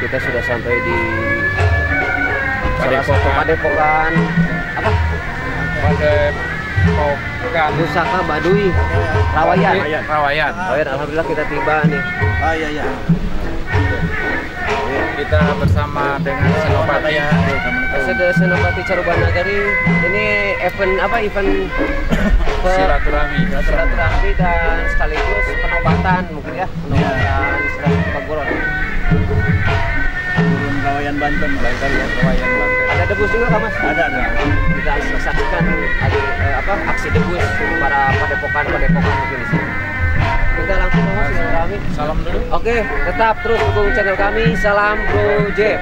kita sudah sampai di salah satu padepokan apa? Padepokan Pusaka Baduy Rawayan. Rawayan. Alhamdulillah kita tiba nih. Oh iya. Kita bersama dengan Senopati ya. Senopati Caruban Nagari. Ini event apa? Event silaturahmi dan sekaligus penobatan mungkin ya. Penobatan Seratus Paguron. Turun Rawayan Banten ya. Rawayan Banten. Ada debus juga Kak Mas? Ada. Kita saksikan aksi debus para padepokan mungkin di sini. Kita langsung Mas silaturahmi. Salam dulu. Oke, tetap terus dukung channel kami. Salam Bro Jeb.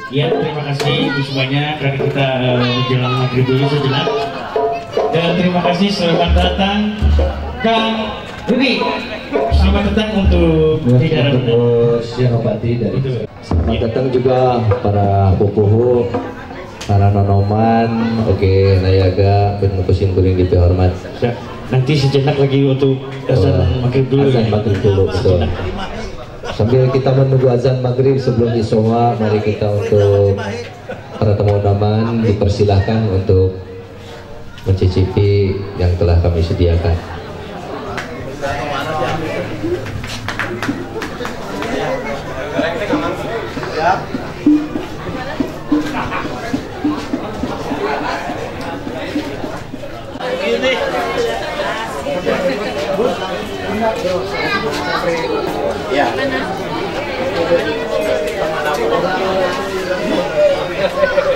Ya, terima kasih semuanya karena kita menjelang maghrib dulu sejenak. Dan terima kasih selamat datang Kang Rudi. Selamat datang untuk jajaran Senopati dari. Selamat datang juga para pupuhu, para nonoman, oke, nayaga, penukusin kuring di hormat. Nanti sejenak lagi untuk azan maghrib dulu. Azan maghrib dulu, betul. Sambil kita menunggu azan maghrib sebelum isowa, mari kita untuk para tamu undangan dipersilahkan untuk mencicipi yang telah kami sediakan. Ya.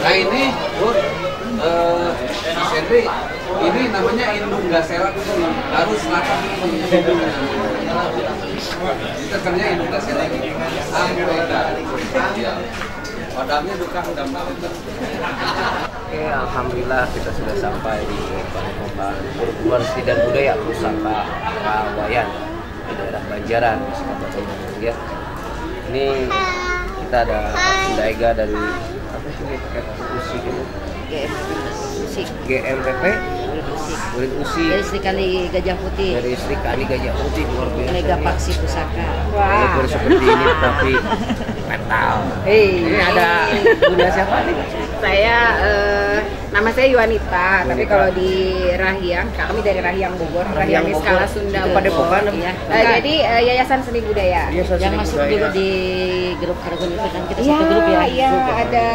Nah ini, Bud, Henry, ini namanya indung gaselat harus selatan. Itu kerja indung gaselat. Sampai dah. Padahal duka udah mau. Oke, alhamdulillah kita sudah sampai di Padepokan Perguruan Seni dan Budaya Pusaka Kawayan di daerah Banjaran, Kabupaten Muria. Ini kita ada Bunda Ega dari apa itu FUSI gitu. GMPP Murid USI Dari Sri Kandi Gajah Putih. dari Sri Kandi Gajah Putih, luar biasa. Mega Paksi Pusaka. Walaupun seperti ini tapi mental. Ini ada Bunda siapa nih? Saya nama saya Yuanita, tapi kalau di Rahiang, kami dari Rahiang Bogor, Rahiang Bogor. Skala Sunda Itu Bogor. Padepokan. Iya. Jadi Yayasan Seni Budaya. Yang masuk dulu di grup Kargun itu kan kita Iya, satu grup ya. iya ada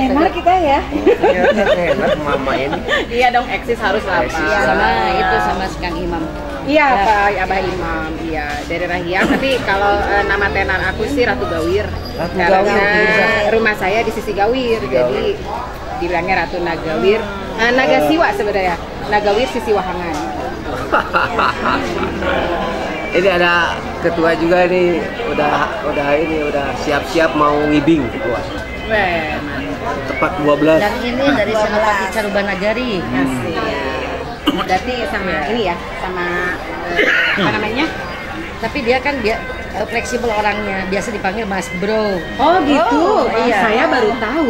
tenar kita ya. Ternyata enak mama ini. Iya dong, eksis harus lah. Eksis. Pak. Sama itu sama Kang Imam. Iya Ya. Pak Abah Imam, iya dari Rahiang. Tapi kalau nama tenar aku sih Ratu Gawir. Ratu Karena Gawir. rumah saya di sisi Gawir, jadi dibilangnya Ratu Nagawir. Naga Siwa sebenarnya. Nagawir sisi Wahangan. Ini ada ketua juga nih, udah siap-siap mau ngibing ketua. Weh, Tepat 12. Dan ini dari Senopati Carubanagari. Asik. Berarti sama ini ya, sama apa namanya? Tapi dia kan fleksibel orangnya, biasa dipanggil Mas Bro. Oh gitu. Oh, iya. Saya baru tahu.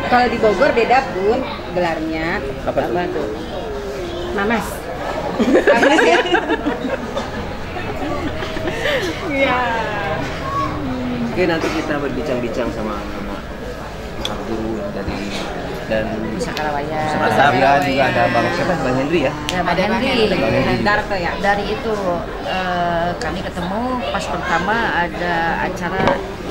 Kalau di Bogor beda pun gelarnya. Apa tuh? Mamas. Mamas ya. Iya. Oke, nanti kita berbincang-bincang sama guru dan Pusaka Kawayan. Pusaka ya, juga ada Bang siapa? Bang Hendri ya. Ya, Bang Henry. Darto ya. Dari itu kami ketemu pas pertama ada acara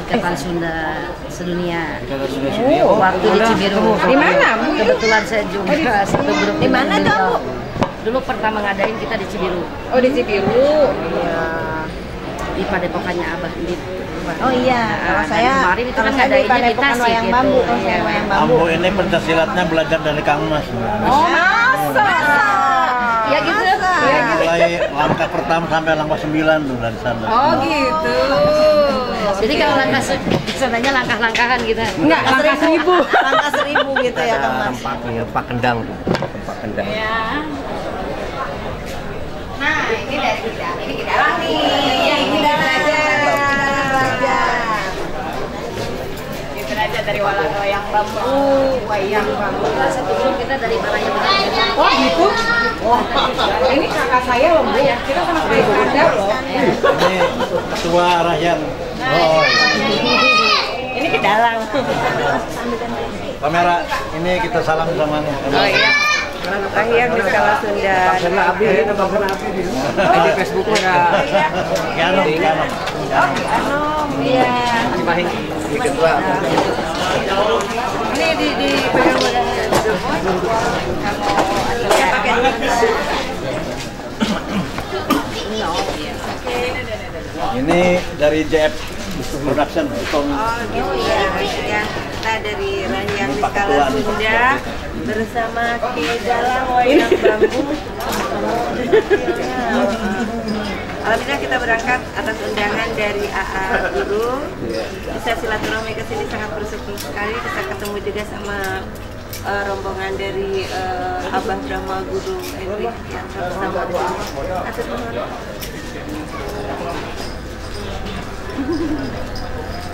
Ikatan Sunda Sedunia. Kita sudah studio. Waktu di Cibiru. Di mana, Bu? Kebetulan saya juga satu grup. Di mana dengan tuh, beliau. Dulu pertama ngadain kita di Cibiru. Oh di Cibiru. Iya. Di Padepokannya Abah di Oh iya, kalau dan saya kemarin itu kan saya di ngadainnya di Padepokan Tasik Wayang gitu. Bambu, kalau saya Iya. Wayang Bambu. Ambo ini pencaksilatnya belajar dari Kang Mas. Oh masa? Ya gitu. Iya gitu. Mulai langkah pertama sampai langkah 9 tuh dari sana. Oh gitu. Jadi kalau langkah sebenarnya langkah-langkahan gitu. Enggak, langkah 1000. Langkah 1000 gitu ya Kang Mas. Tempatnya Pak Kendang tuh, tempat Kendang. Ya. Nah, ini dari kita. Ini kita nih. Ini belajar. Ini belajar dari wayang bambu, wayang bambu. Satu grup kita dari Baraya Benar. Oh gitu? Wah, ini kakak saya loh, Bu. Kita sama sekali beda loh. Ini ketua Rahyang. Oh, ini ke dalam. Kamera ini kita salam sama nih. Oh iya. Rahyang di Skala Sunda. Karena Abi, di Facebook ada Kianom. Iya. Cimahi, di ketua. Ini di pegang badannya. Ya pakai Ini dari JF Production. Oh gitu ya. Ya, kita dari Rahyang di Skala Sunda bersama Ki Dalang Wayang Bambu. Alhamdulillah kita berangkat atas undangan dari AA Guru. Bisa silaturahmi ke sini sangat bersyukur sekali. Kita ketemu juga sama rombongan dari Abah Brahma Guru Henry yang sama di sini. Atur nuhun.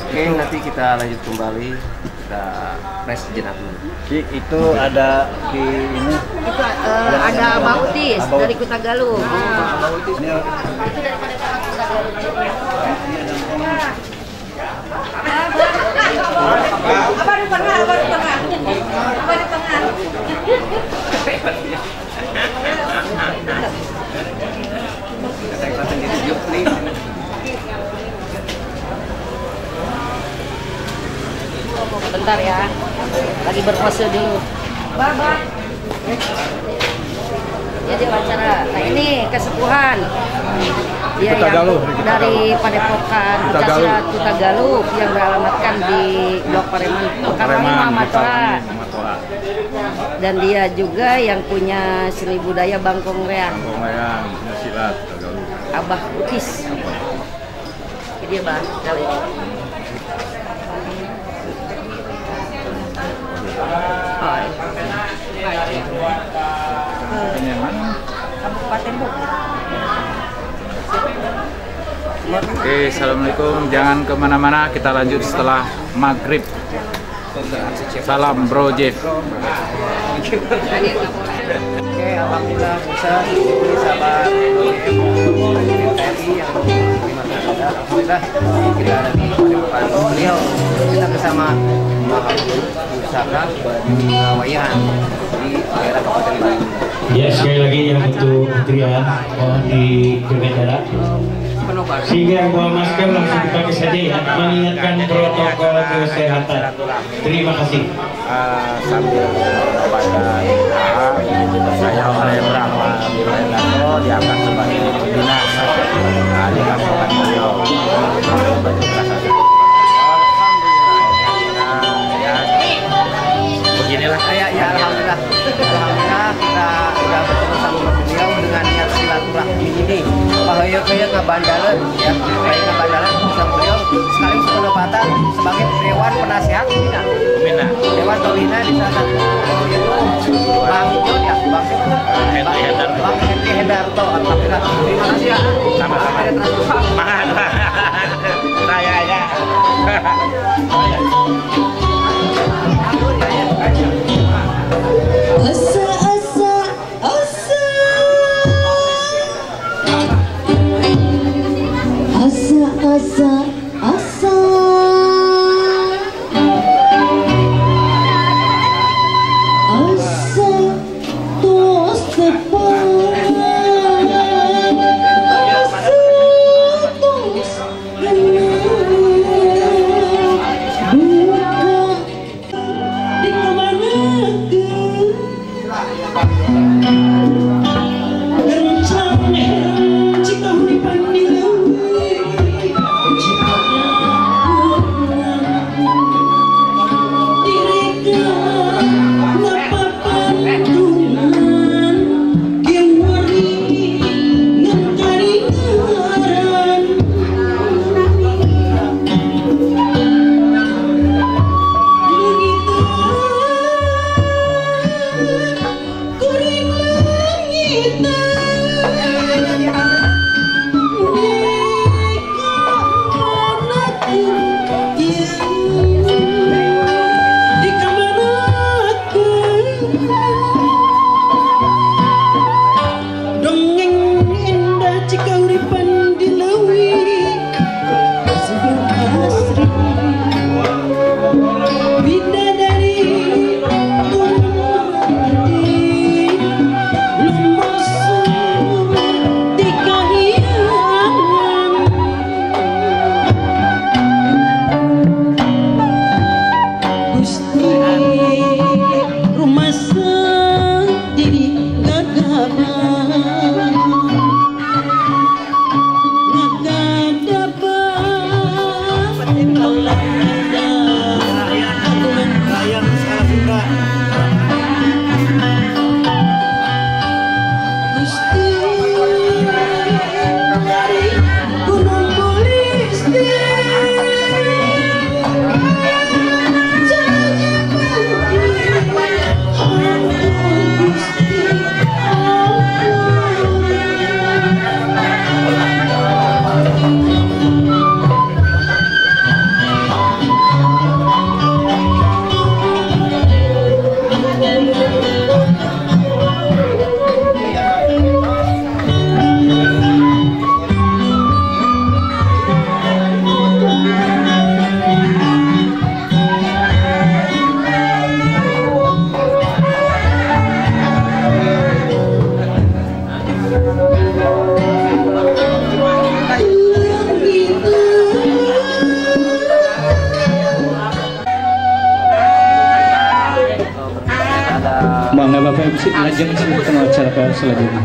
Oke, nanti kita lanjut kembali. Kita press jenak dulu. Itu ada di ini. Itu ada Bautis dari Kutagaluh. Ini Itu dari Padepokan Kutagaluh. Apa di tengah? Apa di tengah? Apa di tengah? Kita sendiri yuk nih. Bentar ya. Lagi berpose dulu. Baba. Ya dia wawancara. Nah ini kesepuhan. Dia yang dari Padepokan Pencaksilat Kutagaluh yang beralamatkan di Blok Pareman, Pekarwangi Muhammad Toha. Dan dia juga yang punya seni budaya Bangkong Reang. Abah Utis. Ini dia Bah, kali ini. Oh, Kabupaten Bogor. Oke, assalamualaikum. Jangan kemana-mana, kita lanjut setelah maghrib. Salam Bro Jeff. Oke, alhamdulillah bisa ini sahabat TNI yang ada. Alhamdulillah kita ada di Padepokan beliau. Kita bersama Pusaka Wayan di daerah Kabupaten Bandung. Ya, sekali lagi yang untuk antrian mohon dijaga jarak. Sehingga bawa masker langsung dipakai saja ya, mengingatkan protokol kesehatan. Terima kasih. Sambil pada saya oleh Brahma Wilayah diangkat sebagai pembina di Kabupaten beliau. Beginilah ya alhamdulillah kita sudah bertemu sama beliau dengan niat silaturahmi ini. Bahaya kayak ngabandalan ya, kayak ngabandalan sama beliau sekali penempatan sebagai dewan penasihat dewan pembina di salah satu yaitu Bang John ya, Bang Henry Hendarto. Alhamdulillah, terima kasih ya. Sama-sama ya, semangat. Saya ya. Bangga Bapak MC lajeng sebutkan acara selanjutnya.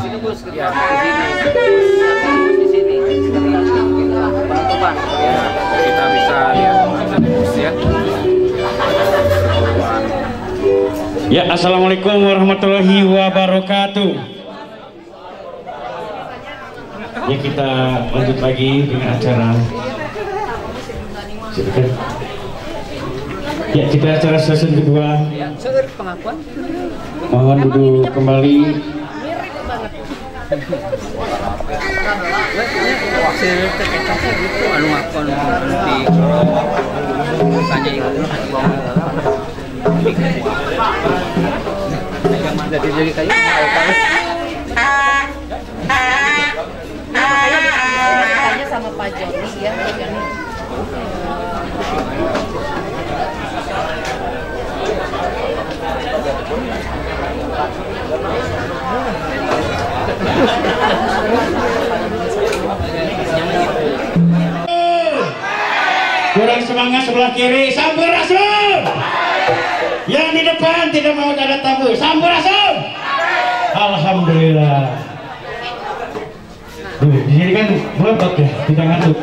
Kita bisa lihat ya. Ya, assalamualaikum warahmatullahi wabarakatuh. Ya, kita lanjut lagi dengan acara. Ya, kita acara sesi kedua. Mohon duduk kembali. Wakil terkecaknya gitu, anu akon di tanya itu. Jadi kayak tanya sama Pak Joni ya, Pak Joni. Kurang semangat sebelah kiri, Sampurasun. Yang di depan tidak mau ada tamu, Sampurasun. Alhamdulillah. Di sini kan berotot ya, kita ngantuk.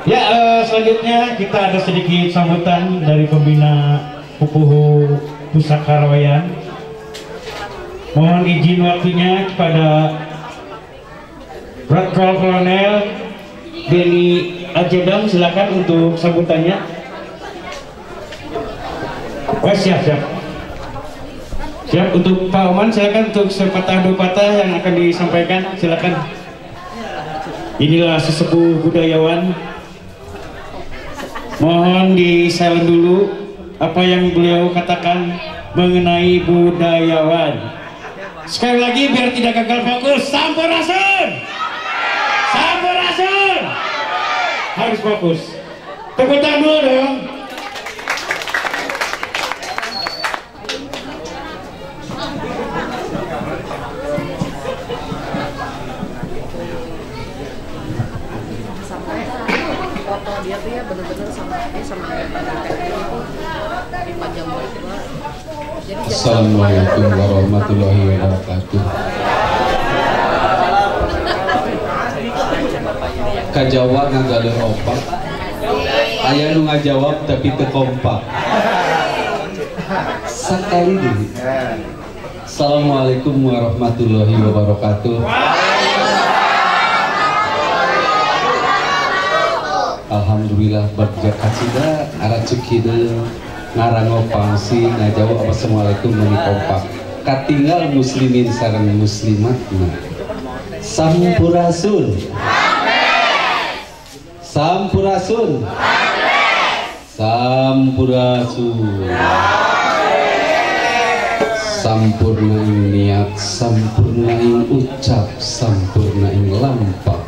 Ya, selanjutnya kita ada sedikit sambutan dari pembina Pupuhu Pusaka Rawayan. Mohon izin waktunya kepada Letkol Kolonel Beni Ajedam, silakan untuk sambutannya. Oh, siap. Siap untuk Pak Oman, silakan untuk sepatah dua patah yang akan disampaikan, silakan. Inilah sesepuh budayawan. Mohon di silent dulu apa yang beliau katakan mengenai budayawan. Sekali lagi biar tidak gagal fokus, Sampurasun. Sampurasun. Harus fokus. Tepuk tangan dulu dong. Sampai foto dia tuh ya bener-bener sama kayak itu dipajang itu. Assalamualaikum warahmatullahi wabarakatuh. Kajawa ngagaleuh opak, aya nu ngajawab tapi teu kompak. Sakali deui. Assalamualaikum warahmatullahi wabarakatuh. Alhamdulillah berkat kasida araceukieun ngarangopang si ngajawab assalamualaikum meni kompak. Katinggal muslimin sareng muslimatna. Sampurasun. Sampurasun. Sampurasun. Sampurna ing niat, sampurna ing ucap, sampurna ing lampak.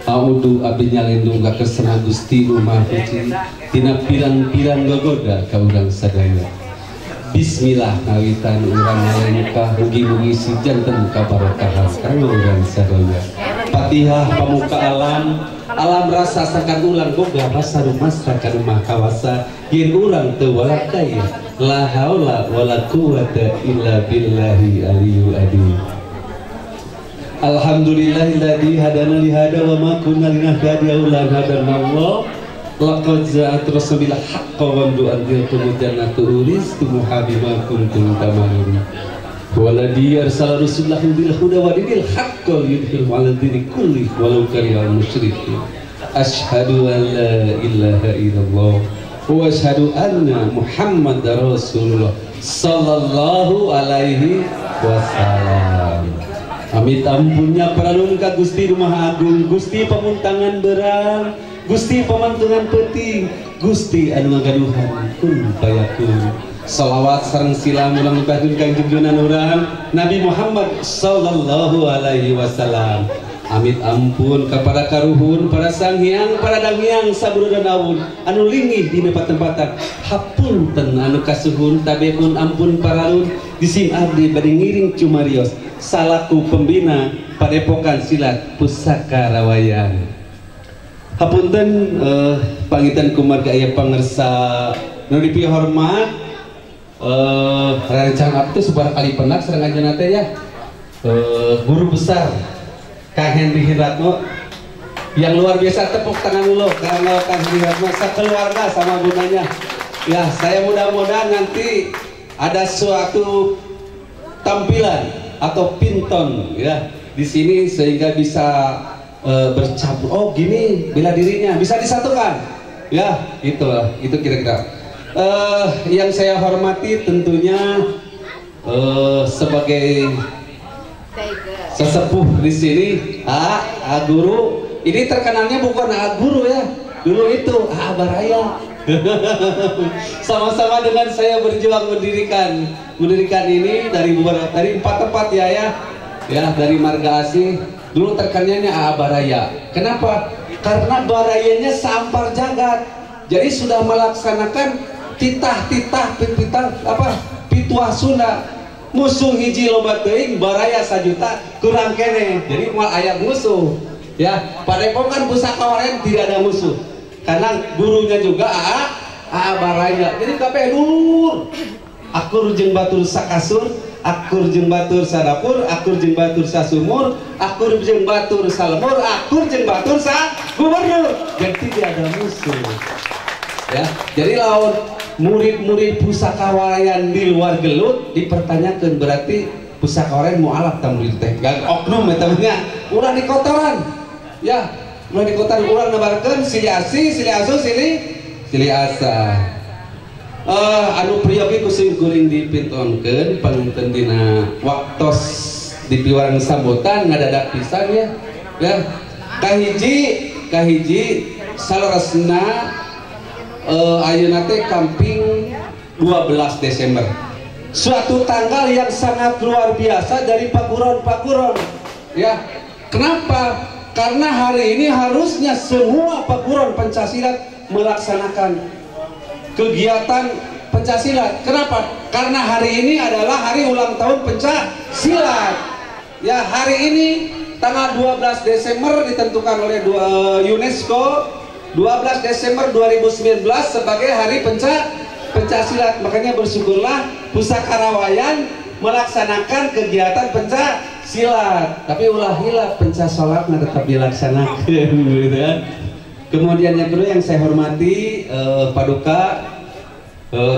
Audu abdi nyalindung ka kesana Gusti Nu Maha Suci tina pirang-pirang gogoda ka urang sadaya. Bismillah ngawitan urang ngalengkah mugi-mugi si janten kabarokahan kanggo urang sadaya. Fatihah pamuka alam rasa sakan ulang boga rasa rumasa ka rumah kawasa yen urang teu walakaya la haula wala quwata illa billahi aliyul adzim. Alhamdulillahilladzi hadana li hada wa ma kunna linahtadiya laula an hadana Allah. Laqad ja'at rasulul haqq wa du'atil jannatu uristu muhabima kuntum tamarun. Waladi arsala rasulahu bil huda wa dinil haqq yudhhiru 'ala dini kulli walau karihal musyrikin. Asyhadu an la ilaha illallah wa asyhadu anna Muhammadar Rasulullah sallallahu alaihi wasallam. Amit ampunnya paralun ka Gusti Maha Agung, Gusti pamuntangan berang, Gusti pamantungan peuting, Gusti anu ngagaduhan kun payakun. Salawat sareng silam ulang nukakeun ka junjungan urang Nabi Muhammad sallallahu alaihi wasallam. Amit ampun kepada karuhun, para sanghyang, para danghyang saburu dan awun anu linggih di tempat-tempatan. Hapunten anu kasuhun tabepun ampun paralun disim abdi bade ngiring cumarios salaku pembina Padepokan Silat Pusaka Rawayan. Hapunten pangitan kumarga aya pangersa nu dipih hormat rancang abdi subara kali penak sareng ajeuna teh ya. Guru besar Kang Henry Hiratmo yang luar biasa, tepuk tangan dulu karena Kang Henry Hiratmo sekeluarga sama bundanya. Ya, saya mudah-mudahan nanti ada suatu tampilan atau pinton ya di sini sehingga bisa bercampur. Oh gini bela dirinya bisa disatukan ya, itu kira-kira yang saya hormati tentunya sebagai sesepuh di sini. Guru ini terkenalnya bukan guru ya, dulu itu Baraya. Sama-sama dengan saya berjuang mendirikan ini dari 4 tempat ya, dari Marga Asih. Dulu terkenalnya Baraya. Kenapa? Karena barayanya sampar jagat. Jadi sudah melaksanakan titah pituah Sunda. Musuh hiji loba teuing baraya 1 juta kurang kene. Jadi moal aya musuh. Ya, Padepokan Pusaka Warayan tidak ada musuh. Karena gurunya juga Baraya. Jadi kabeh dulur. Akur jeung batur sakasur, akur jeung batur sadapur, akur jeung batur sasumur, akur jeung batur salemur, akur jeung batur sa gubernur. Jadi tidak ada musuh. Ya, jadi lawan murid-murid Pusaka Warayan di luar gelut dipertanyakan, berarti Pusaka Warayan mau alat ta murid teh. Gak oknum eta nya. Ulah di kotoran. Ya, ulah di kotoran urang nabarkeun silih asih, silih asuh, silih asa. Anu priyogi kusim kuring dipintonkeun pangunten dina waktos di piwarang sambutan ngadadak pisan ya. Ya, kahiji saleresna ayeuna teh kamping 12 Desember. Suatu tanggal yang sangat luar biasa dari pakuron. Ya. Kenapa? Karena hari ini harusnya semua pakuron Pencaksilat melaksanakan kegiatan Pencaksilat. Kenapa? Karena hari ini adalah hari ulang tahun Pencaksilat. Ya, hari ini tanggal 12 Desember ditentukan oleh UNESCO 12 Desember 2019 sebagai hari Pencaksilat. Makanya bersyukurlah Pusaka Rawayan melaksanakan kegiatan Pencaksilat. Tapi ulah hilap pencasolatnya tetap dilaksanakan gitu kan. Kemudian yang kedua yang saya hormati Paduka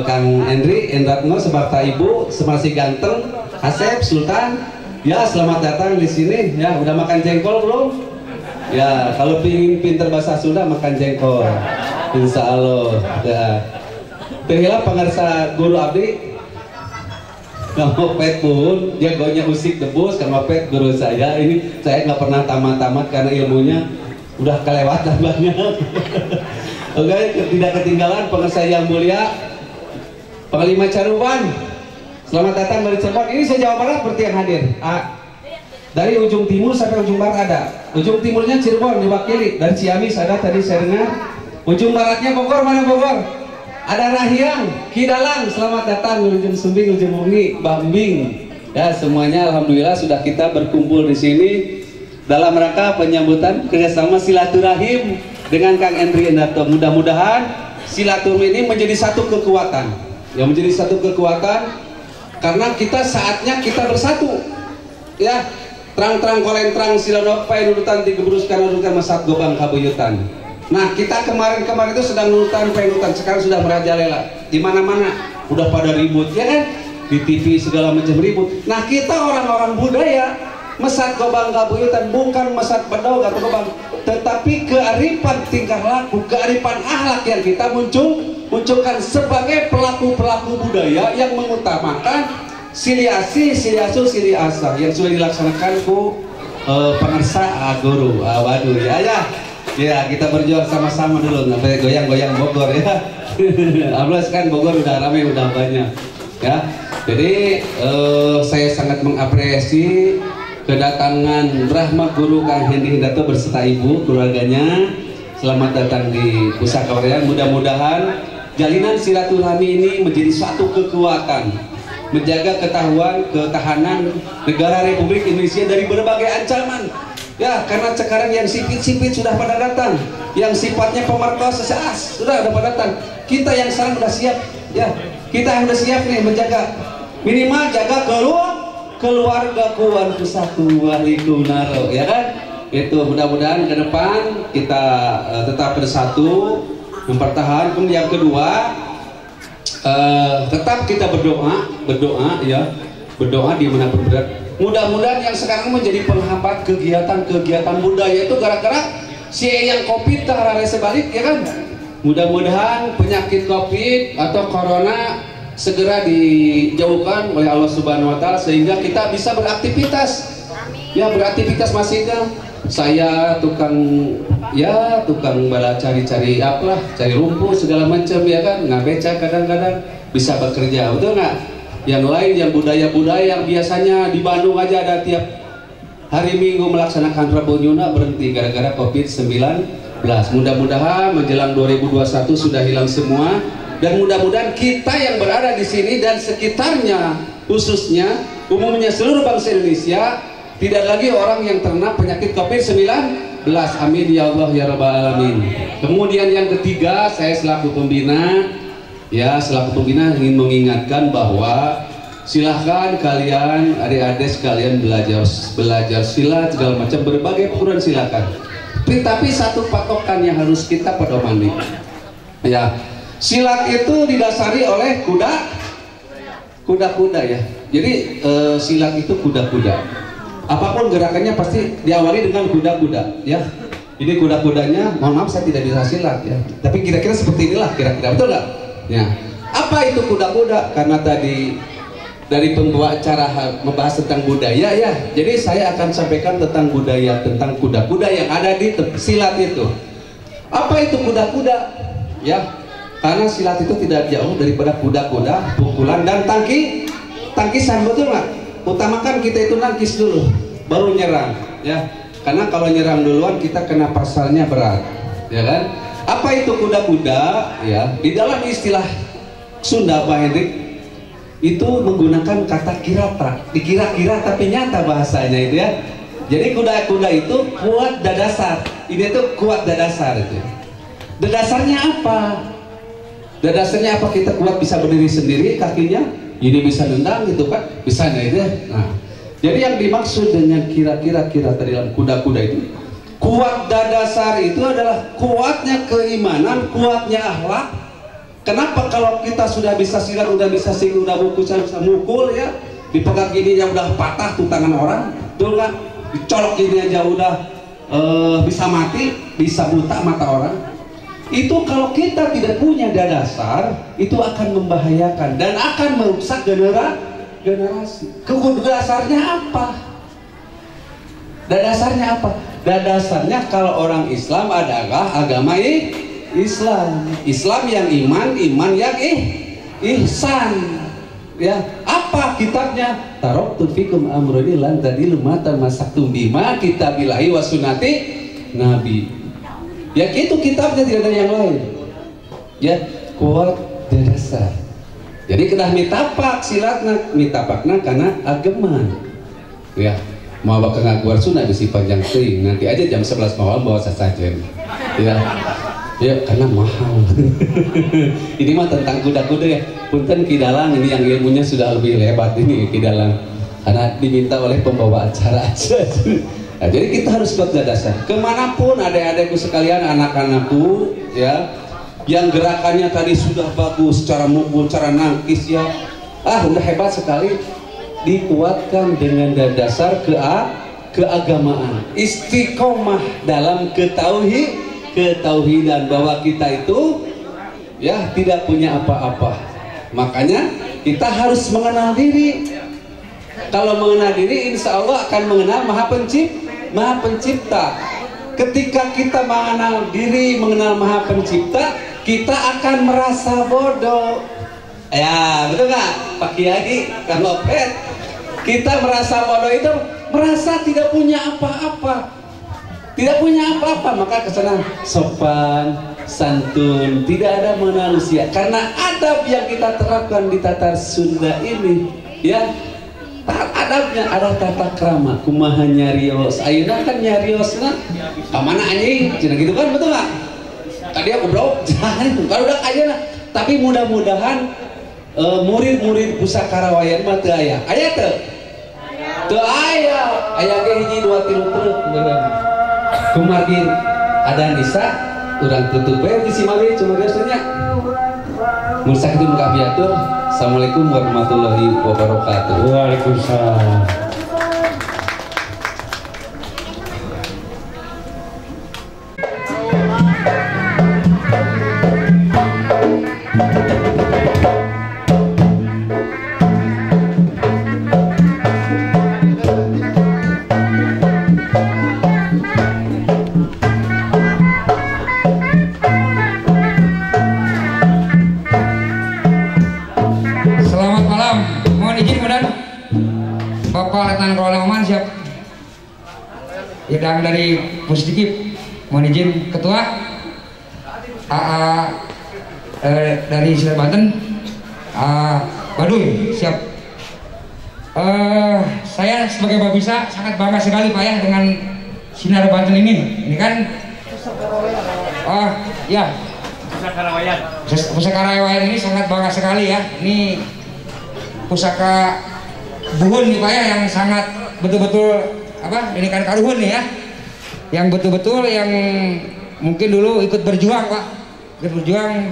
Kang Endratno sebarta Ibu semasih ganteng, Asep Sultan. Ya, selamat datang di sini. Ya, udah makan jengkol belum? Ya, kalau pingin pinter bahasa Sunda makan jengkol, insya Allah. Ya. Terhilang pengarsa guru abdi, Kang Opet pun jagonya usik debus. Kang Opet guru saya ini saya nggak pernah tamat karena ilmunya udah kelewatan banyak. Oke, tidak ketinggalan pengarsa yang mulia Panglima Caruban. Selamat datang dari Cirebon. Ini se Jawa Barat seperti yang hadir. Dari ujung timur sampai ujung barat ada. Ujung timurnya Cirebon diwakili, dari Ciamis ada tadi saya dengar. Ujung baratnya Bogor, mana Bogor? Ada Rahiang, Kidalang. Selamat datang ujung Sumbing, ujung Mungi, Bambing. Ya, semuanya alhamdulillah sudah kita berkumpul di sini dalam rangka penyambutan kerjasama silaturahim dengan Kang Endri Endarto. Mudah-mudahan silaturahim ini menjadi satu kekuatan. Ya, menjadi satu kekuatan karena kita saatnya kita bersatu. Ya, terang-terang kolentrang silonok pai nurutan digebruskan nurutan masat gobang kabuyutan. Nah, kita kemarin itu sedang nurutan pai nurutan, sekarang sudah merajalela di mana-mana, udah pada ribut ya kan, di TV segala macam ribut. Nah, kita orang-orang budaya masat gobang kabuyutan bukan masat bedog atau gobang, tetapi kearifan tingkah laku, kearifan akhlak yang kita munculkan sebagai pelaku-pelaku budaya yang mengutamakan silih asih, silih asuh, silih asa yang sudah dilaksanakan ku pengarsa guru. Waduh ya kita berjuang sama-sama dulu, sampai goyang-goyang Bogor ya. Ablas kan Bogor udah ramai, udah banyak ya. Jadi saya sangat mengapresiasi kedatangan Brahma Guru Kang Hendi Hendarto berserta ibu keluarganya. Selamat datang di Pusaka Warayan. Mudah-mudahan jalinan silaturahmi ini menjadi satu kekuatan menjaga ketahanan negara Republik Indonesia dari berbagai ancaman. Ya, karena sekarang yang sipit-sipit sudah pada datang, yang sifatnya pemerkosa sudah pada datang. Kita yang sekarang sudah siap, ya. Kita yang sudah siap nih menjaga, minimal jaga keluarga kuan Pusaka Walikunaro, ya kan? Itu mudah-mudahan ke depan kita tetap bersatu, mempertahankan. Yang kedua, tetap kita berdoa ya, berdoa dimanapun berada. Mudah-mudahan yang sekarang menjadi penghambat kegiatan budaya itu gara-gara si yang COVID terare sebalik ya kan. Mudah-mudahan penyakit COVID atau corona segera dijauhkan oleh Allah Subhanahu wa taala sehingga kita bisa beraktivitas Ya beraktivitas masih kan. Saya tukang bala cari-cari apalah, cari rumput segala macam ya kan, nggak beca kadang-kadang bisa bekerja, betul nggak? Yang lain yang budaya-budaya yang biasanya di Bandung aja ada tiap hari Minggu melaksanakan Rabu Nyuna berhenti gara-gara COVID-19. Mudah-mudahan menjelang 2021 sudah hilang semua, dan mudah-mudahan kita yang berada di sini dan sekitarnya, khususnya umumnya seluruh bangsa Indonesia, tidak lagi orang yang terkena penyakit COVID-19. Amin ya Allah ya Rabbal Alamin. Kemudian yang ketiga, saya selaku pembina ingin mengingatkan bahwa silahkan kalian adik-adik sekalian belajar silat segala macam, berbagai perguruan silakan. Tapi satu patokan yang harus kita pedomani. Ya, silat itu didasari oleh kuda-kuda ya. Jadi silat itu kuda-kuda. Apapun gerakannya pasti diawali dengan kuda-kuda ya. Ini kuda-kudanya, mohon maaf saya tidak bisa silat ya. Tapi kira-kira seperti inilah kira-kira, betul nggak? Ya. Apa itu kuda-kuda? Karena tadi dari pembawa acara membahas tentang budaya ya. Jadi saya akan sampaikan tentang budaya, tentang kuda-kuda yang ada di silat itu. Apa itu kuda-kuda? Ya. Karena silat itu tidak jauh daripada kuda-kuda, pukulan dan tangkisan, betul nggak? Utamakan kita itu nangkis dulu, baru nyerang, ya. Karena kalau nyerang duluan kita kena pasalnya berat, ya kan? Apa itu kuda-kuda? Ya, di dalam istilah Sunda, Pak Hendrik, itu menggunakan kata kirata, dikira-kira tapi nyata bahasanya itu ya. Jadi kuda-kuda itu kuat dadasar, ini tuh kuat dadasar itu. Dadasarnya apa? Dadasarnya apa? Kita kuat bisa berdiri sendiri kakinya. Ini bisa nendang gitu kan, bisa itu. Nah, jadi yang dimaksud dengan kira-kira dalam kuda-kuda itu, kuat dadasar itu adalah kuatnya keimanan, kuatnya akhlak. Kenapa kalau kita sudah bisa silat, udah bisa singgung, udah bisa mukul ya, dipegang gini yang udah patah tuh tangan orang, tuh nggak, dicolok gini aja udah bisa mati, bisa buta mata orang. Itu kalau kita tidak punya dadasar, itu akan membahayakan dan akan merusak generasi. Dasarnya apa? Dadasarnya apa? Dadasarnya kalau orang Islam adalah agama Islam. Islam yang iman yang ihsan. Ya, apa kitabnya? Taraktu fikum amrani lan tadilu ma tamassaktum bima kitabillahi wa sunnati nabi. Ya itu kitabnya, tidak ada yang lain. Ya, kuat dadasar. Jadi kena mitapak silatna, mitapakna karena agama. Ya, mau bakal ngaguar sunah bisi panjang ting. Nanti aja jam 11 malam bawa sasajen. Ya. Ya, karena mahal. Ini mah tentang kuda-kuda ya. Punten Kidalang ini yang ilmunya sudah lebih hebat ini Kidalang. Karena diminta oleh pembawa acara aja. Nah, jadi kita harus kuat dadasar. Kemanapun adik-adikku sekalian, anak-anakku ya, yang gerakannya tadi sudah bagus, cara mukul, cara nangkis ya, udah hebat sekali. Dikuatkan dengan dadasar keagamaan, istiqomah dalam ketauhidan bahwa kita itu ya tidak punya apa-apa. Makanya kita harus mengenal diri. Kalau mengenal diri, insya Allah akan mengenal Maha Pencipta. Ketika kita mengenal diri, mengenal Maha Pencipta, kita akan merasa bodoh. Ya, betul nggak, Pak Kiai, Kang Opet? Kita merasa bodoh itu merasa tidak punya apa-apa. Tidak punya apa-apa, maka kesana sopan, santun, tidak ada manusia. Karena adab yang kita terapkan di Tatar Sunda ini, ya. Adabnya ada tata krama, kumaha nyarios, ayeuna kan nyariosna kamana anjing, cina gitu kan, betul nggak? Tadi aku bro, kalau udah ayeuna, tapi mudah-mudahan murid-murid pusaka Rawayan mah teu aya, aya teu? Teu aya ge hiji 2 3 truk beneran. Kumargi ada Nisa, urang tutup bae di Simawi cuma biasanya. Mun sakitu muka biatur. Assalamualaikum warahmatullahi wabarakatuh. Waalaikumsalam. Bapak Letnan Kolonel Oman siap. Yang dari Pusdikip, mohon izin Ketua AA dari Sinar Banten, Baduy siap. Saya sebagai Babinsa sangat bangga sekali Pak ya dengan Sinar Banten ini. Ini kan ya Pusaka Rawayan ini sangat bangga sekali ya. Ini pusaka buhun nih Pak ya, yang sangat betul-betul ini kan karuhun nih ya, yang betul-betul yang mungkin dulu ikut berjuang Pak, ikut berjuang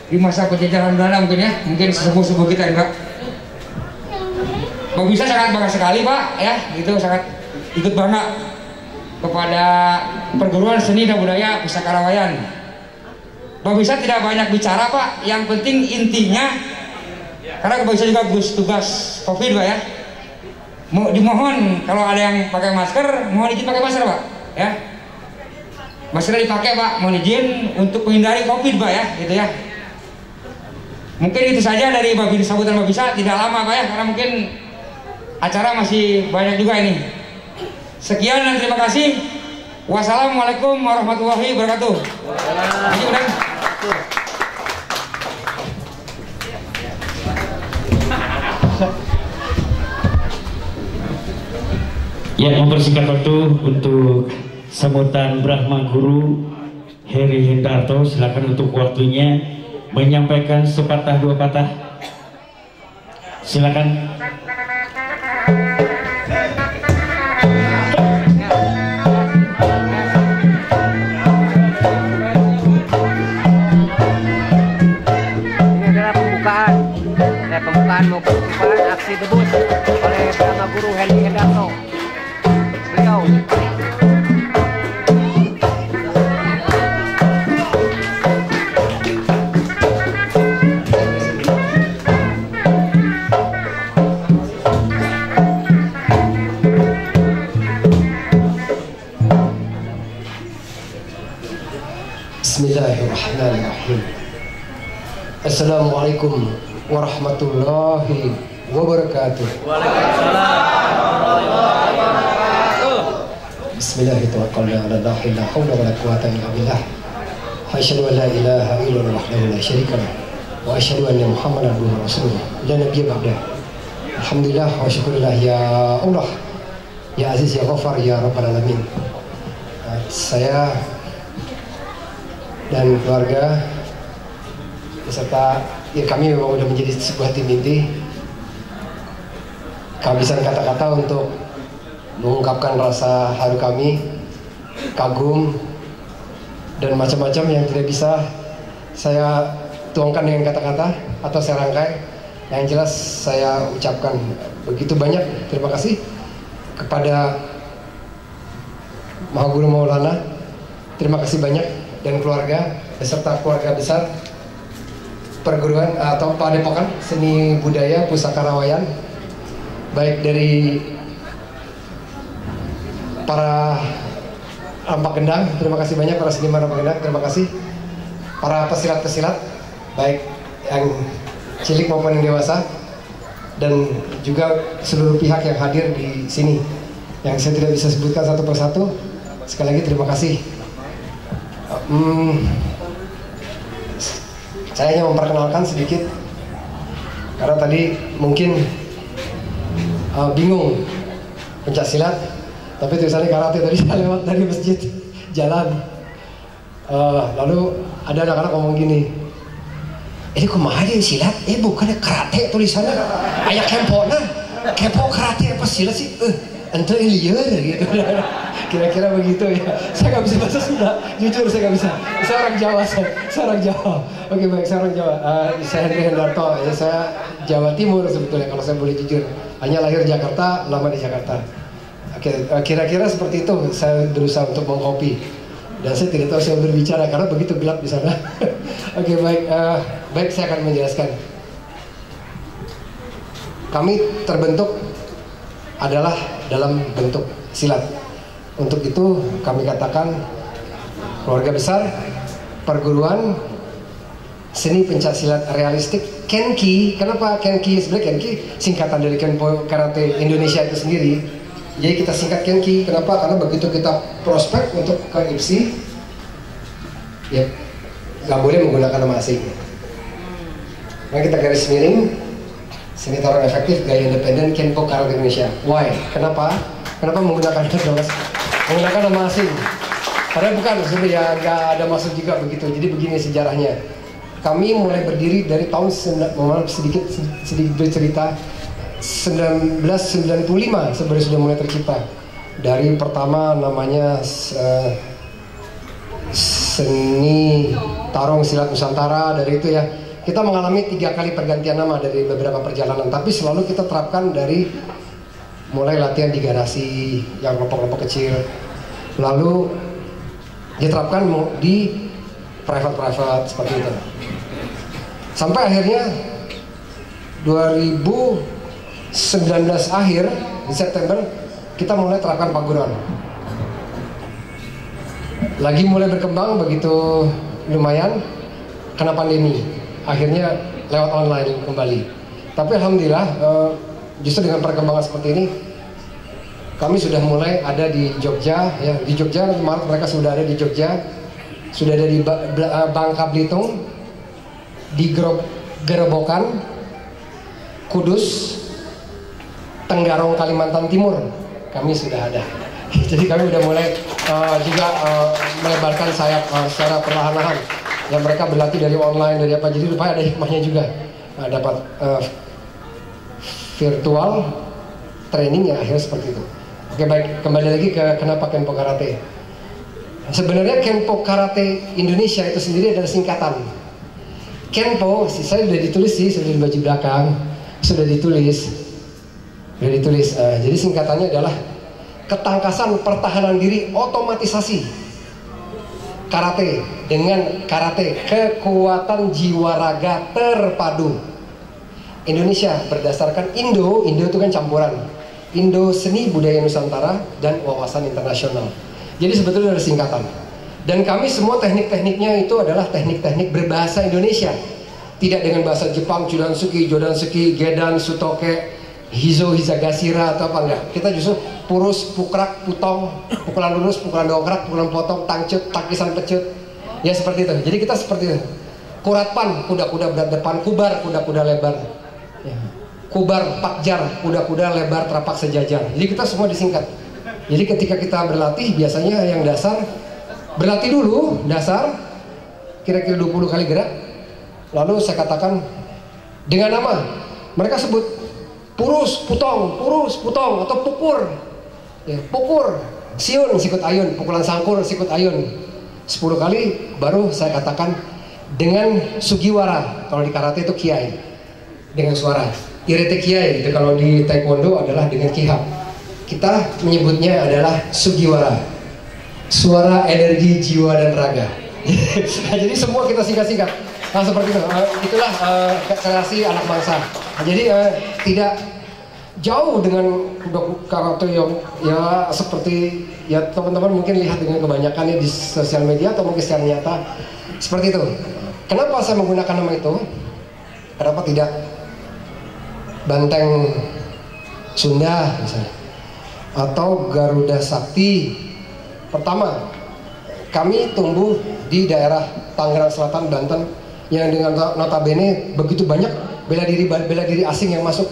di masa penjajahan Belanda mungkin ya, mungkin sesepuh-sepuh kita ya Pak. Babinsa sangat bangga sekali Pak ya, itu sangat ikut bangga kepada perguruan seni dan budaya Pusaka Rawayan. Babinsa tidak banyak bicara Pak, yang penting intinya, karena Babinsa juga gugus tugas COVID Pak ya. Dimohon kalau ada yang pakai masker, mohon izin pakai masker Pak ya. Masker dipakai Pak, mohon izin untuk menghindari COVID Pak ya, gitu ya. Mungkin itu saja dari Babinsa, sambutan Babinsa tidak lama Pak ya, karena mungkin acara masih banyak juga ini. Sekian dan terima kasih. Wassalamualaikum warahmatullahi wabarakatuh. Ya, mempersingkat waktu untuk sambutan Brahma Guru Heri Hendarto, silakan untuk waktunya menyampaikan sepatah dua patah. Silakan. Ini adalah pembukaan aksi debut oleh Brahma Guru Heri Hendarto. Beliau Bismillahirrahmanirrahim. Assalamualaikum warahmatullahi wabarakatuh. Bismillahirrahmanirrahim. La haula wala quwwata illa billah. Asyhadu an la ilaha illallah wahdahu la syarika lah wa asyhadu anna Muhammadan abduhu wa rasuluh. La nabiyya ba'da. Alhamdulillah wa syukurillah ya Allah. Ya Aziz ya Ghaffar ya Rabbal alamin. Saya dan keluarga beserta kami memang sudah menjadi sebuah tim inti. Kehabisan kata-kata untuk mengungkapkan rasa haru kami, kagum, dan macam-macam yang tidak bisa saya tuangkan dengan kata-kata atau saya rangkai. Yang jelas saya ucapkan begitu banyak terima kasih kepada Maha Guru Maulana. Terima kasih banyak, dan keluarga beserta keluarga besar perguruan atau Padepokan Seni Budaya Pusaka Rawayan, baik dari para rampak gendang, terima kasih banyak para seniman rampak gendang, terima kasih para pesilat-pesilat baik yang cilik maupun yang dewasa, dan juga seluruh pihak yang hadir di sini yang saya tidak bisa sebutkan satu persatu. Sekali lagi terima kasih. Saya hanya memperkenalkan sedikit karena tadi mungkin bingung pencak silat, tapi tulisannya karate. Tadi saya lewat dari masjid jalan, lalu ada anak-anak ngomong gini, ini kumaha dia silat? Bukannya karate tulisannya, ayah kepo karate apa silat sih? Ente liar gitu. Kira-kira begitu ya. Saya nggak bisa bahasa Sunda, jujur saya nggak bisa. Saya orang Jawa, saya orang Jawa. Oke baik, saya orang Jawa. Saya Heri Hendarto, ya, saya Jawa Timur sebetulnya kalau saya boleh jujur. Hanya lahir di Jakarta, lama di Jakarta. Oke, kira-kira seperti itu. Saya berusaha untuk mengkopi. Dan saya tidak tahu saya berbicara karena begitu gelap di sana. Oke baik, baik saya akan menjelaskan. Kami terbentuk adalah dalam bentuk silat. Untuk itu kami katakan keluarga besar perguruan seni pencaksilat realistik. Kenki, kenapa Kenki? Sebenarnya Kenki singkatan dari Kenpo Karate Indonesia itu sendiri. Jadi kita singkat Kenki. Kenapa? Karena begitu kita prospek untuk ke IPSI, ya nggak boleh menggunakan nama asing. Nah kita garis miring, seni tarung efektif gaya independen Kenpo Karate Indonesia. Why? Kenapa? Kenapa menggunakan nama asing? Padahal bukan, sebenarnya ya nggak ada maksud juga begitu. Jadi begini sejarahnya. Kami mulai berdiri dari tahun sedikit bercerita 1995 sebenarnya sudah mulai tercipta. Dari pertama namanya seni tarung silat Nusantara, dari itu ya kita mengalami 3 kali pergantian nama dari beberapa perjalanan, tapi selalu kita terapkan dari mulai latihan di garasi yang kelompok-kelompok kecil, lalu diterapkan di private seperti itu, sampai akhirnya 2019 akhir di September kita mulai terapkan paguran. Lagi mulai berkembang begitu lumayan, kena pandemi, akhirnya lewat online kembali. Tapi alhamdulillah justru dengan perkembangan seperti ini kami sudah mulai ada di Jogja ya. Di Jogja kemarin mereka sudah ada di Jogja, sudah ada di Bangka Belitung, di Gerobokan, Kudus, Tenggarong Kalimantan Timur kami sudah ada. Jadi kami sudah mulai juga melebarkan sayap secara perlahan-lahan. Yang mereka berlatih dari online, dari apa, jadi rupanya ada hikmahnya juga. Dapat virtual training ya akhirnya seperti itu. Oke baik, kembali lagi ke kenapa Kenpo Karate. Sebenarnya Kenpo Karate Indonesia itu sendiri adalah singkatan. Kenpo, saya sudah ditulis sih, sudah di baju belakang, sudah ditulis. Jadi singkatannya adalah ketangkasan pertahanan diri otomatisasi. Karate dengan karate, kekuatan jiwa raga terpadu. Indonesia berdasarkan Indo itu kan campuran Indo seni budaya Nusantara dan wawasan internasional. Jadi sebetulnya ada singkatan. Dan kami semua teknik-tekniknya itu adalah teknik-teknik berbahasa Indonesia. Tidak dengan bahasa Jepang, Jodansuki, Gedan, Sutoke, Hizo, Hizagasira atau apa enggak. Kita justru purus, pukrak, putong, pukulan lurus, pukulan dongkrak, pukulan potong, tangcut, takisan pecut. Ya seperti itu. Jadi kita seperti itu. Kuratpan, kuda-kuda berat depan, kubar, kuda-kuda lebar. Ya. Kubar, pakjar, kuda-kuda lebar, terapak sejajar. Jadi kita semua disingkat. Jadi ketika kita berlatih, biasanya yang dasar, berlatih dulu, dasar, kira-kira 20 kali gerak. Lalu saya katakan dengan nama, mereka sebut purus, putong, atau pukur. Ya, pukur, siun, sikut ayun, pukulan sangkur, sikut ayun. 10 kali baru saya katakan dengan sugiwara. Kalau di karate itu kiai, dengan suara. Irete kiai, itu kalau di taekwondo adalah dengan kihap. Kita menyebutnya adalah sugiwara. Suara energi jiwa dan raga. Jadi semua kita singkat-singkat. Nah seperti itu, itulah kreasi anak bangsa. Jadi tidak jauh dengan karate yang ya seperti ya teman-teman mungkin lihat dengan kebanyakannya di sosial media atau mungkin secara nyata seperti itu. Kenapa saya menggunakan nama itu? Kenapa tidak Banteng Sunda misalnya atau Garuda Sakti? Pertama, kami tumbuh di daerah Tangerang Selatan, Banten, yang dengan notabene begitu banyak bela diri asing yang masuk,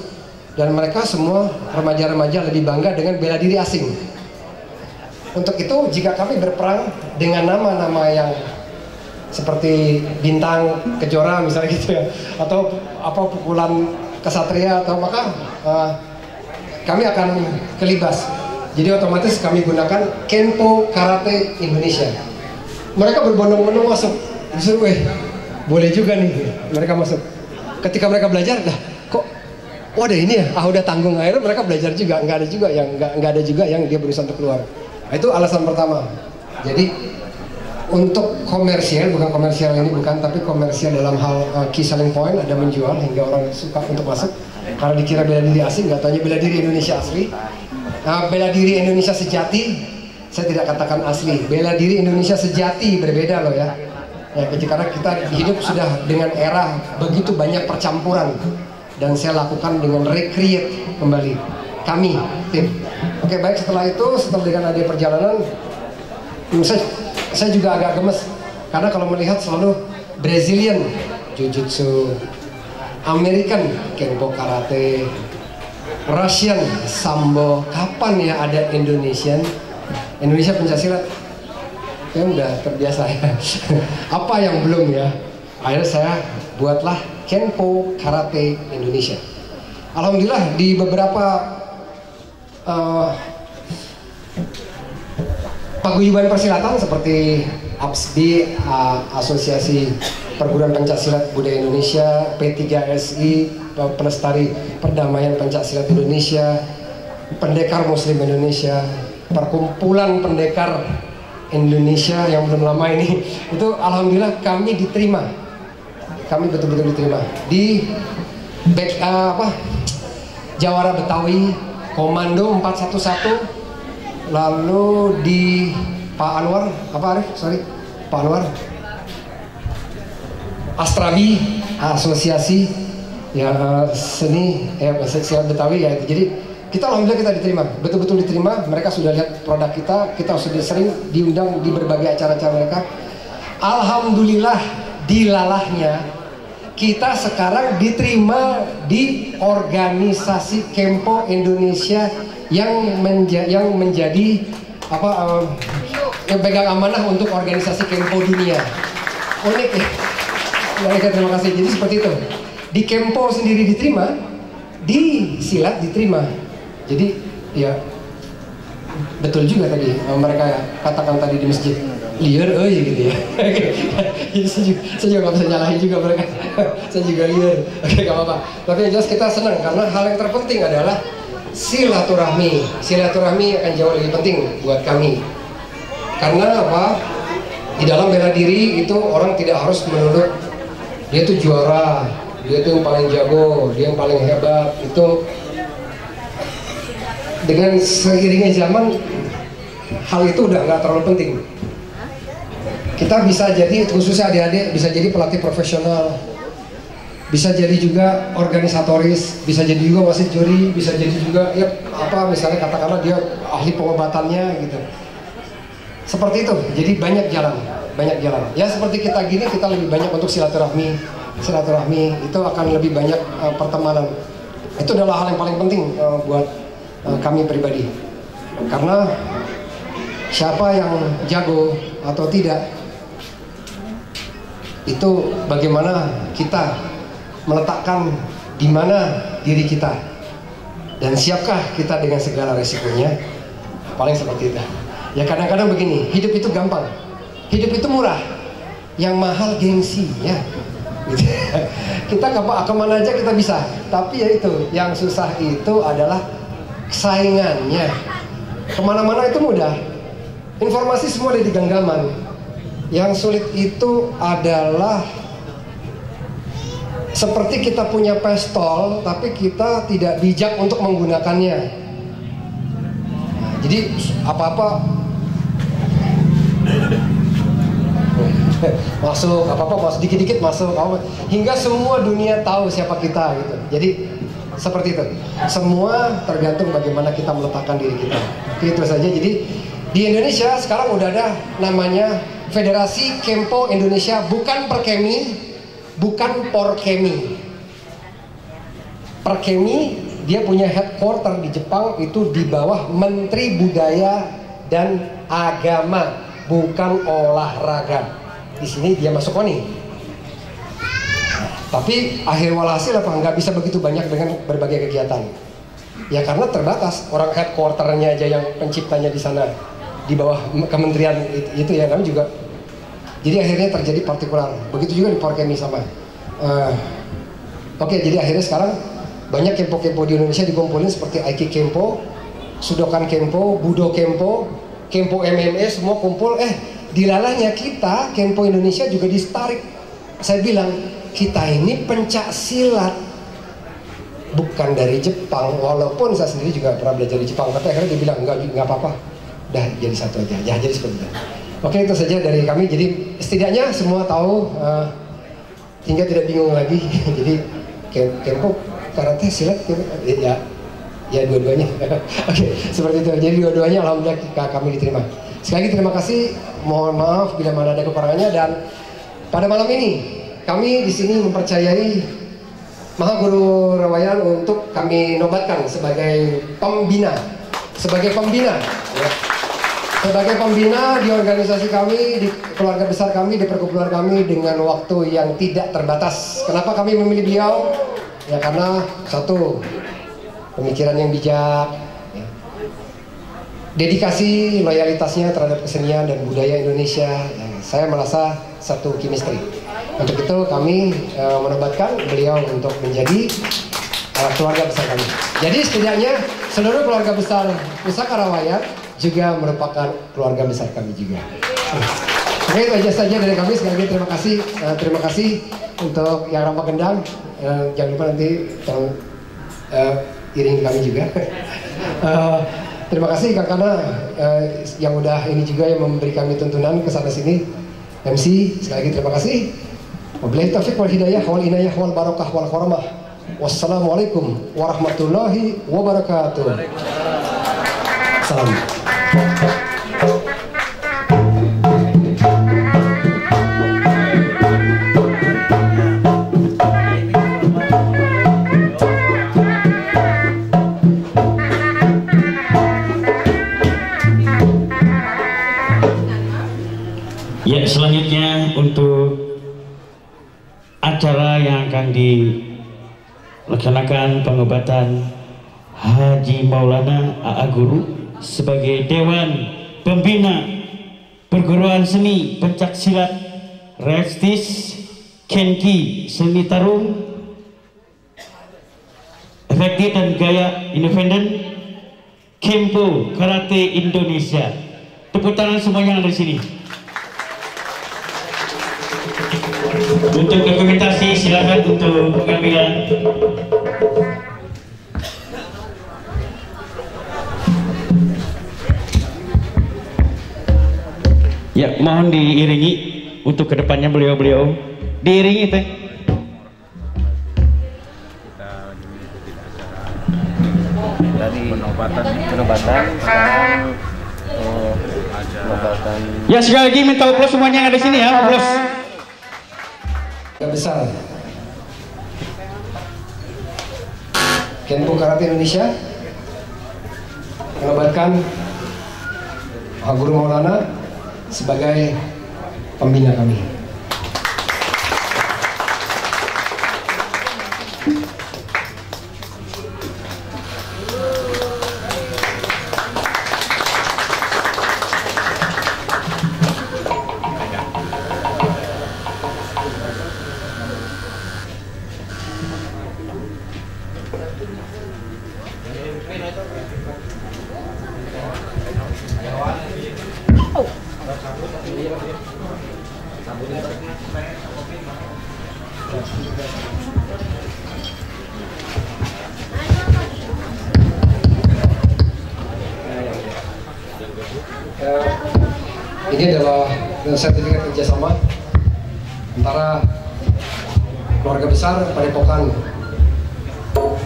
dan mereka semua remaja-remaja lebih bangga dengan bela diri asing. Untuk itu jika kami berperang dengan nama-nama yang seperti Bintang Kejora misalnya gitu ya, atau apa pukulan kesatria atau maka kami akan kelibas. Jadi otomatis kami gunakan Kenpo Karate Indonesia. Mereka berbondong-bondong masuk, disuruh boleh juga nih mereka masuk. Ketika mereka belajar, kok ada ini ya, udah tanggung. Akhirnya mereka belajar juga, nggak ada juga yang dia berusaha untuk keluar. Nah, itu alasan pertama. Jadi untuk komersial, bukan komersial ini bukan, tapi komersial dalam hal key selling point, ada menjual hingga orang suka untuk masuk. Karena dikira bela diri asing, nggak tanya bela diri Indonesia asli. Bela diri Indonesia sejati, saya tidak katakan asli. Bela diri Indonesia sejati berbeda loh ya. Ya, karena kita hidup sudah dengan era begitu banyak percampuran, dan saya lakukan dengan recreate kembali kami tim. Oke, baik, setelah itu, setelah dengan ada perjalanan, saya juga agak gemes karena kalau melihat selalu Brazilian Jiu-Jitsu, American Kenpo Karate, Russian Sambo, kapan ya ada Indonesia pencaksilat? Ya udah terbiasa ya. Apa yang belum ya? Akhirnya saya buatlah Kenpo Karate Indonesia. Alhamdulillah di beberapa paguyuban persilatan seperti APSBI, Asosiasi Perguruan Pencaksilat Budaya Indonesia, P3SI, Pelestari Perdamaian Pencaksilat Indonesia, Pendekar Muslim Indonesia, Perkumpulan Pendekar Indonesia yang belum lama ini, itu alhamdulillah kami diterima, kami betul-betul diterima di Jawara Betawi, Komando 411, lalu di Pak Anwar, Pak Anwar, Astrabi, Asosiasi ya seni silat Betawi ya. Jadi kita alhamdulillah kita diterima, betul-betul diterima. Mereka sudah lihat produk kita sudah sering diundang di berbagai acara-acara mereka. Alhamdulillah dilalahnya kita sekarang diterima di organisasi Kenpo Indonesia yang menjadi yang pegang amanah untuk organisasi Kenpo dunia. Unik ya. Terima kasih. Jadi seperti itu. Di Kenpo sendiri diterima, di silat diterima. Jadi ya betul juga tadi mereka katakan tadi di masjid liar gitu ya. saya juga nggak bisa nyalahin juga mereka. Saya juga liar. Oke, nggak apa-apa. Tapi yang jelas kita senang karena hal yang terpenting adalah silaturahmi. Silaturahmi akan jauh lebih penting buat kami. Karena apa? Di dalam bela diri itu orang tidak harus menurut dia itu juara, dia itu yang paling jago, dia yang paling hebat. Itu dengan seiringnya zaman hal itu udah nggak terlalu penting. Kita bisa jadi, khususnya adik-adik, bisa jadi pelatih profesional, bisa jadi juga organisatoris, bisa jadi juga wasit juri, bisa jadi juga ya misalnya katakanlah dia ahli pengobatannya gitu. Seperti itu. Jadi banyak jalan. Ya seperti kita gini, kita lebih banyak untuk silaturahmi itu akan lebih banyak pertemanan. Itu adalah hal yang paling penting buat kami pribadi, karena siapa yang jago atau tidak itu bagaimana kita meletakkan di mana diri kita dan siapkah kita dengan segala resikonya. Paling seperti itu ya. Kadang-kadang begini, hidup itu gampang, hidup itu murah, yang mahal gengsinya gitu. Kita kemana aja kita bisa, tapi ya itu yang susah itu adalah saingannya. Kemana-mana itu mudah, informasi semua ada di genggaman. Yang sulit itu adalah seperti kita punya pistol tapi kita tidak bijak untuk menggunakannya. Jadi apa-apa masuk, masuk dikit-dikit masuk, hingga semua dunia tahu siapa kita gitu. Jadi seperti itu. Semua tergantung bagaimana kita meletakkan diri kita. Itu saja. Jadi di Indonesia sekarang udah ada namanya Federasi Kenpo Indonesia, bukan Perkemi, bukan Porkemi. Perkemi dia punya headquarter di Jepang, itu di bawah Menteri Budaya dan Agama, bukan olahraga. Di sini dia masuk KONI. Tapi akhir walhasil nggak bisa begitu banyak dengan berbagai kegiatan. Ya karena terbatas, orang headquarternya aja yang penciptanya di sana, di bawah kementerian itu ya, kami juga. Jadi akhirnya terjadi partikular. Begitu juga di Porkemi sama. Oke, jadi akhirnya sekarang banyak Kenpo-Kenpo di Indonesia dikumpulin seperti Aiki Kenpo, Sudokan Kenpo, Budo Kenpo, Kenpo MMA, semua kumpul. Dilalahnya kita Kenpo Indonesia juga ditarik. Saya bilang kita ini pencak silat bukan dari Jepang, walaupun saya sendiri juga pernah belajar di Jepang, tapi akhirnya dia bilang enggak apa-apa, dah jadi satu aja, ya jadi seperti itu. Oke, itu saja dari kami. Jadi setidaknya semua tahu, hingga tidak bingung lagi. Jadi Kempo, karate, silat, ya dua-duanya. Oke, seperti itu. Jadi dua-duanya alhamdulillah kami diterima. Sekali lagi terima kasih. Mohon maaf bila mana ada kekurangannya. Dan pada malam ini kami di sini mempercayai Maha Guru Rawayan untuk kami nobatkan sebagai pembina, ya. Sebagai pembina di organisasi kami, di keluarga besar kami, di perkumpulan kami dengan waktu yang tidak terbatas. Kenapa kami memilih beliau? Ya karena satu, pemikiran yang bijak, ya. Dedikasi, loyalitasnya terhadap kesenian dan budaya Indonesia. Ya, saya merasa satu chemistry. Untuk itu kami menobatkan beliau untuk menjadi keluarga besar kami. Jadi setidaknya seluruh keluarga besar Pusaka Rawayan juga merupakan keluarga besar kami juga. Oke, itu aja saja dari kami. Sekali lagi terima kasih untuk yang ramah kendang. Jangan lupa nanti tolong iringi kami juga. Terima kasih karena yang udah ini juga yang memberi kami tuntunan ke sana sini. MC, sekali lagi terima kasih. Wabillahi taufiq wal hidayah wal inayah wal barakah wal karamah. Wassalamualaikum warahmatullahi wabarakatuh. Salam. Ya, selanjutnya untuk acara yang akan dilaksanakan pengobatan Haji Maulana A.A. Guru sebagai Dewan Pembina Perguruan Seni Pencak Silat Restis Kenki Seni Tarung Efektif dan Gaya Independen Kempo Karate Indonesia. Tepuk tangan semuanya yang ada di sini. Untuk dokumentasi silakan untuk pengambilan. Ya, mohon diiringi untuk kedepannya beliau-beliau diiringi teh. Dari penobatan Ya, sekali lagi minta aplaus semuanya yang ada di sini ya, aplaus. Besar Kenpo Karate Indonesia menobatkan Maha Guru Maulana sebagai pembina kami. Ini adalah sertifikat kerjasama antara keluarga besar Padepokan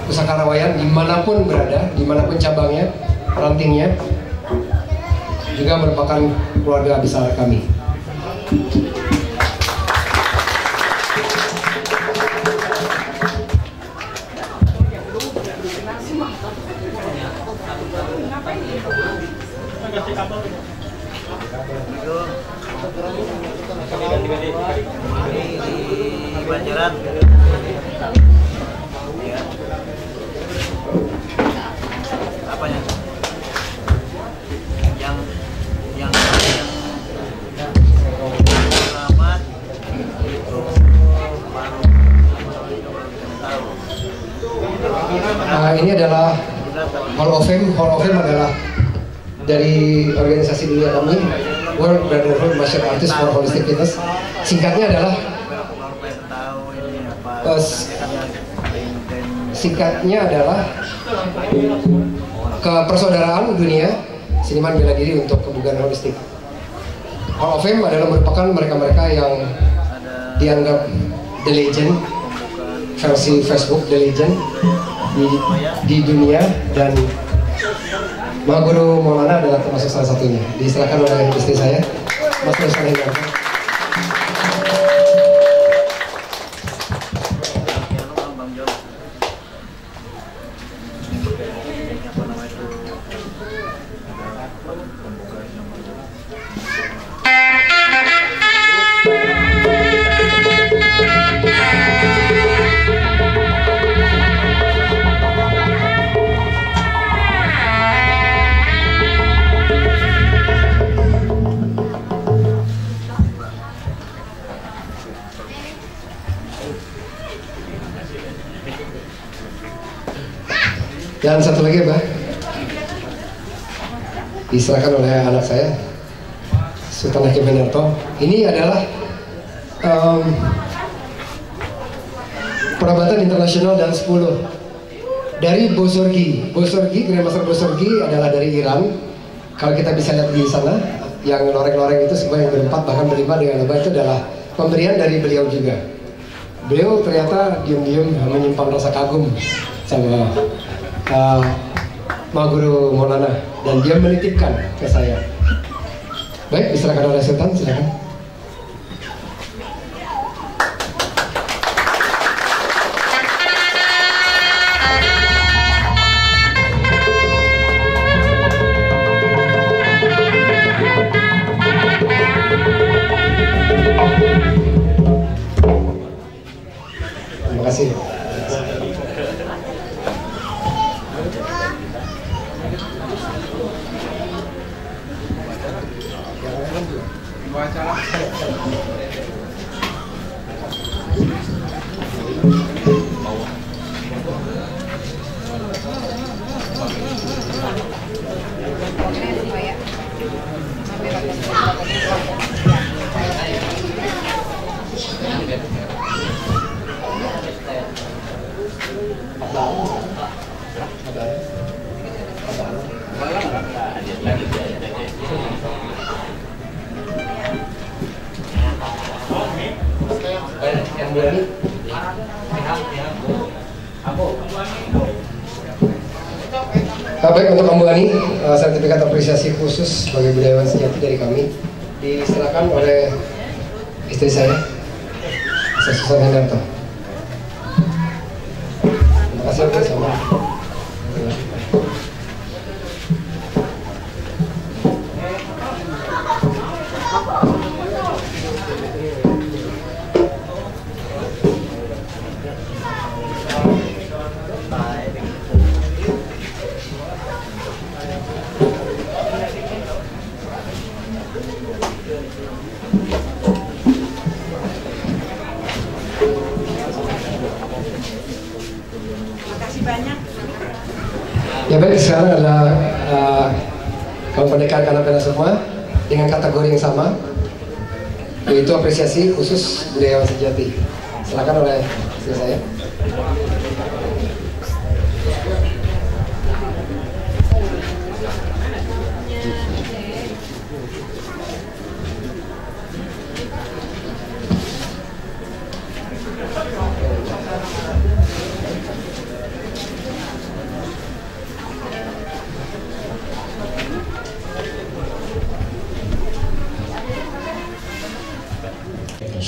Pusaka Rawayan dimanapun berada, dimanapun cabangnya, rantingnya, juga merupakan keluarga besar kami. Di Banjaran. Apanya? Yang selamat itu ini adalah Hall of Fame. Hall of Fame adalah dari organisasi dunia kami, World Brotherhood Martial Artists for Holistic Fitness. Singkatnya adalah kepersaudaraan dunia seniman bela diri untuk kebugaran holistik. Hall of Fame adalah merupakan mereka-mereka yang dianggap The Legend, versi Facebook The Legend di dunia, dan Maha Guru Maulana adalah termasuk salah satunya. Diserahkan oleh istri saya, Mas Ruslan Hendarto. Dan satu lagi, Mbak, diserahkan oleh anak saya, Sultan Hakim Hendarto. Ini adalah perabatan internasional dan 10 dari Bozorgi. Grandmaster Bozorgi adalah dari Iran. Kalau kita bisa lihat di sana, yang loreng-loreng itu semua yang berempat bahkan berlima dengan lebah itu adalah pemberian dari beliau juga. Beliau ternyata diam-diam menyimpan rasa kagum sama Maha Guru Maulana, dan dia menitipkan ke saya. Baik, diserahkan oleh Sultan, silakan. Terima kasih. Baik, untuk Ambu Ani, sertifikat apresiasi khusus sebagai budayawan sejati dari kami diserahkan oleh istri saya, Sultan Hendarto. Terima kasih atas sama. Ya baik, sekarang adalah kaum pendekar Kanapena semua dengan kategori yang sama, yaitu apresiasi khusus budayawan sejati. Silakan oleh istri saya.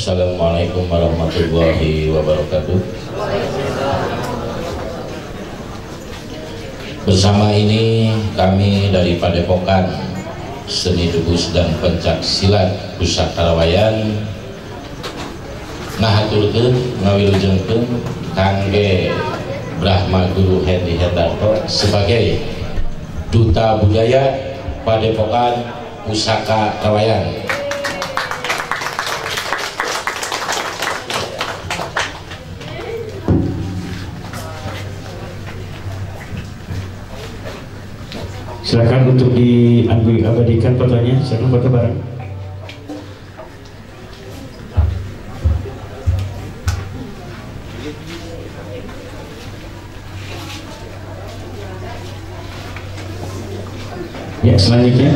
Assalamualaikum warahmatullahi wabarakatuh. Bersama ini kami dari Padepokan Seni Dubus dan Pencak Silat Pusaka Rawayan ngahaturkeun ngawilujengkeun kangge Brahma Guru Hendi Hendarto sebagai Duta Budaya Padepokan Pusaka Rawayan. Silakan untuk diabadikan fotonya, silakan foto bareng. Ya, selanjutnya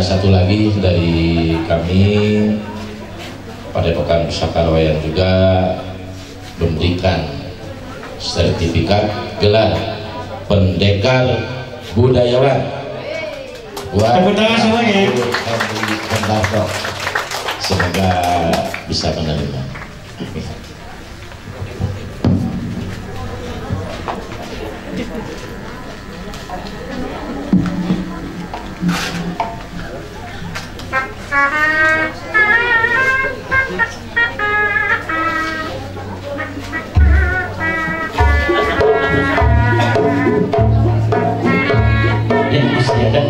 satu lagi dari kami Padepokan Pusaka Rawayan juga memberikan sertifikat gelar pendekar budayawan buat tepuk tangan semuanya. Semoga bisa menerima. Ya, masih ada.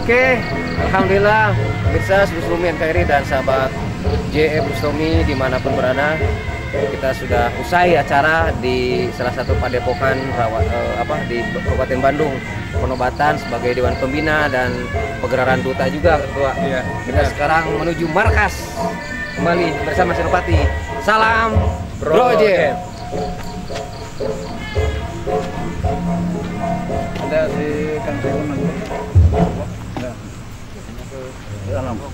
Oke, alhamdulillah pemirsa Bustomi NKRI dan sahabat JE Bustomi dimanapun berada, kita sudah usai acara di salah satu padepokan di Kabupaten Bandung, penobatan sebagai Dewan Pembina dan pegeraran duta juga ketua. Iya, kita sekarang menuju markas kembali bersama Senopati. Salam Bro JE. Ada di kantor nanti. Dalam.